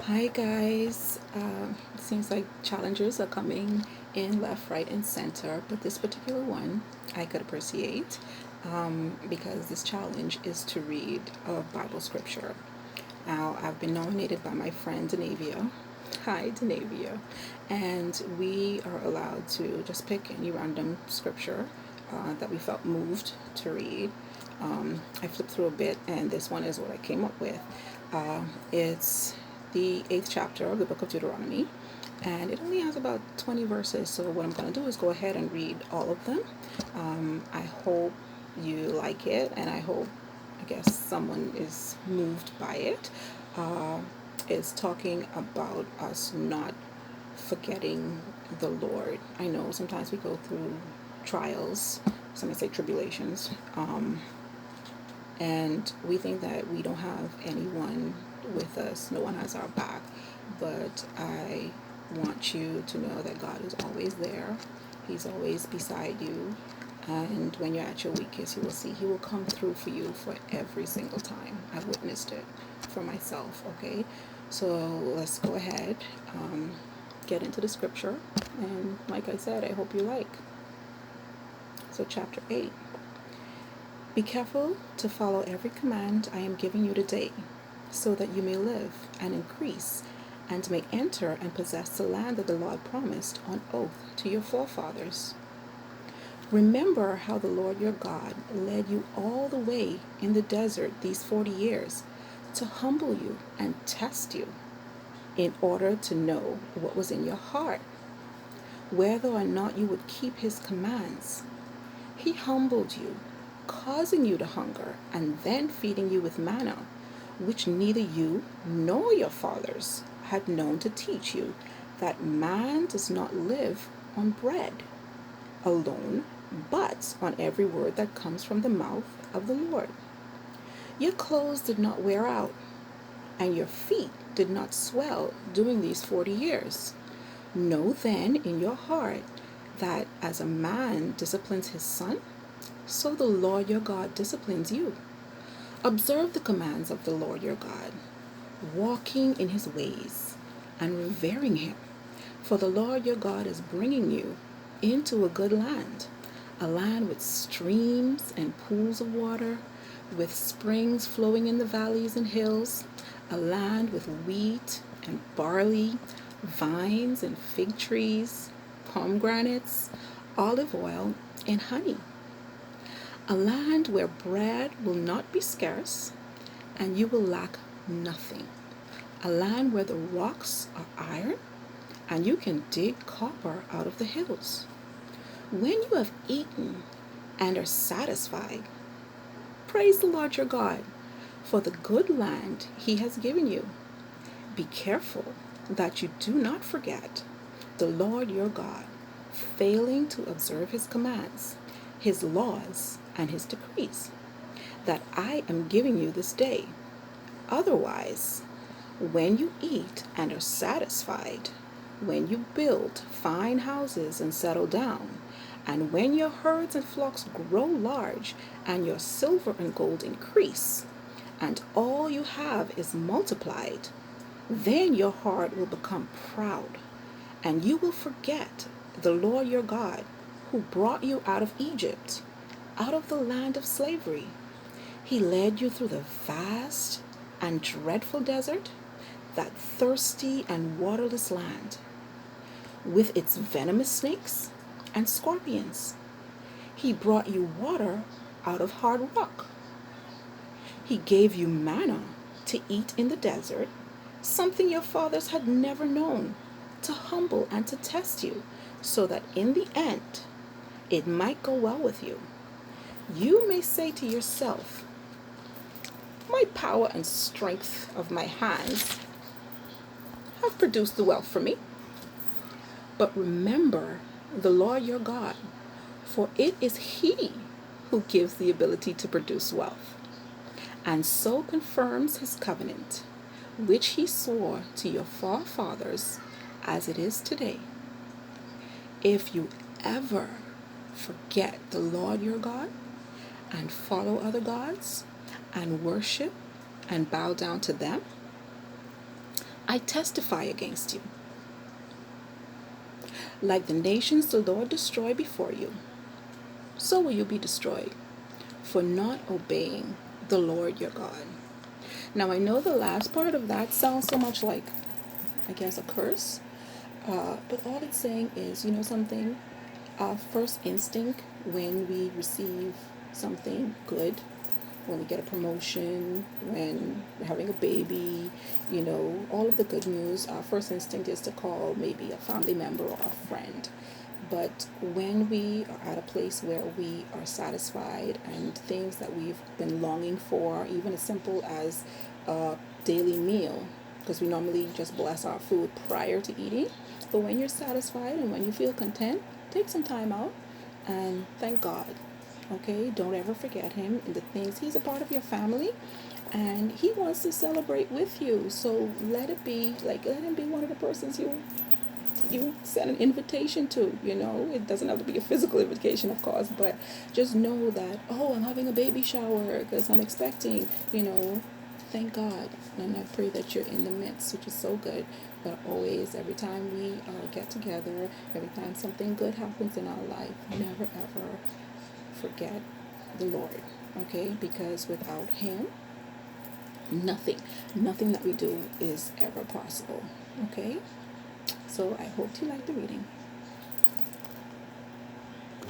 Hi guys, seems like challenges are coming in left, right, and center, but this particular one I could appreciate because this challenge is to read a Bible scripture. Now, I've been nominated by my friend Denavia. Hi, Denavia. And we are allowed to just pick any random scripture that we felt moved to read. I flipped through a bit, and this one is what I came up with. It's the 8th chapter of the book of Deuteronomy, and it only has about 20 verses. So, what I'm going to do is go ahead and read all of them. I hope you like it, and I guess someone is moved by it. It's talking about us not forgetting the Lord. I know sometimes we go through trials, some might say tribulations, and we think that we don't have anyone with us, no one has our back. But I want you to know that God is always there, He's always beside you. And when you're at your weakest, you will see He will come through for you for every single time. I've witnessed it for myself, okay? So let's go ahead, get into the scripture. And like I said, I hope you like. So, chapter 8. Be careful to follow every command I am giving you today, so that you may live and increase, and may enter and possess the land that the Lord promised on oath to your forefathers. Remember how the Lord your God led you all the way in the desert these 40 years to humble you and test you, in order to know what was in your heart, whether or not you would keep His commands. He humbled you, causing you to hunger, and then feeding you with manna, which neither you nor your fathers had known, to teach you that man does not live on bread alone, but on every word that comes from the mouth of the Lord. Your clothes did not wear out, and your feet did not swell during these 40 years. Know then in your heart that as a man disciplines his son, so the Lord your God disciplines you. Observe the commands of the Lord your God, walking in His ways and revering Him. For the Lord your God is bringing you into a good land, a land with streams and pools of water, with springs flowing in the valleys and hills, a land with wheat and barley, vines and fig trees, pomegranates, olive oil, and honey. A land where bread will not be scarce, and you will lack nothing. A land where the rocks are iron, and you can dig copper out of the hills. When you have eaten and are satisfied, praise the Lord your God for the good land He has given you. Be careful that you do not forget the Lord your God, failing to observe His commands, His laws, and His decrees, that I am giving you this day. Otherwise, when you eat and are satisfied, when you build fine houses and settle down, and when your herds and flocks grow large, and your silver and gold increase, and all you have is multiplied, then your heart will become proud, and you will forget the Lord your God, who brought you out of Egypt, out of the land of slavery. He led you through the vast and dreadful desert, that thirsty and waterless land, with its venomous snakes and scorpions. He brought you water out of hard rock. He gave you manna to eat in the desert, something your fathers had never known, to humble and to test you, so that in the end it might go well with you. You may say to yourself, my power and strength of my hands have produced the wealth for me. But remember the Lord your God, for it is He who gives the ability to produce wealth, and so confirms His covenant, which He swore to your forefathers, as it is today. If you ever forget the Lord your God, and follow other gods, and worship and bow down to them, I testify against you. Like the nations the Lord destroyed before you, so will you be destroyed for not obeying the Lord your God. Now, I know the last part of that sounds so much like, I guess, a curse, but all it's saying is, you know something? Our first instinct when we receive something good, when we get a promotion, when we're having a baby, you know, all of the good news, our first instinct is to call maybe a family member or a friend. But when we are at a place where we are satisfied and things that we've been longing for, even as simple as a daily meal, because we normally just bless our food prior to eating, but when you're satisfied and when you feel content, take some time out and thank God. Okay, don't ever forget him and the things. He's a part of your family and he wants to celebrate with you. So let it be like, let him be one of the persons you send an invitation to. You know, it doesn't have to be a physical invitation, of course, but just know that, oh, I'm having a baby shower because I'm expecting, you know. Thank God, and I pray that you're in the midst, which is so good. But always, every time we get together, every time something good happens in our life, never ever forget the Lord, okay? Because without him, nothing that we do is ever possible, okay? So I hope you like the reading.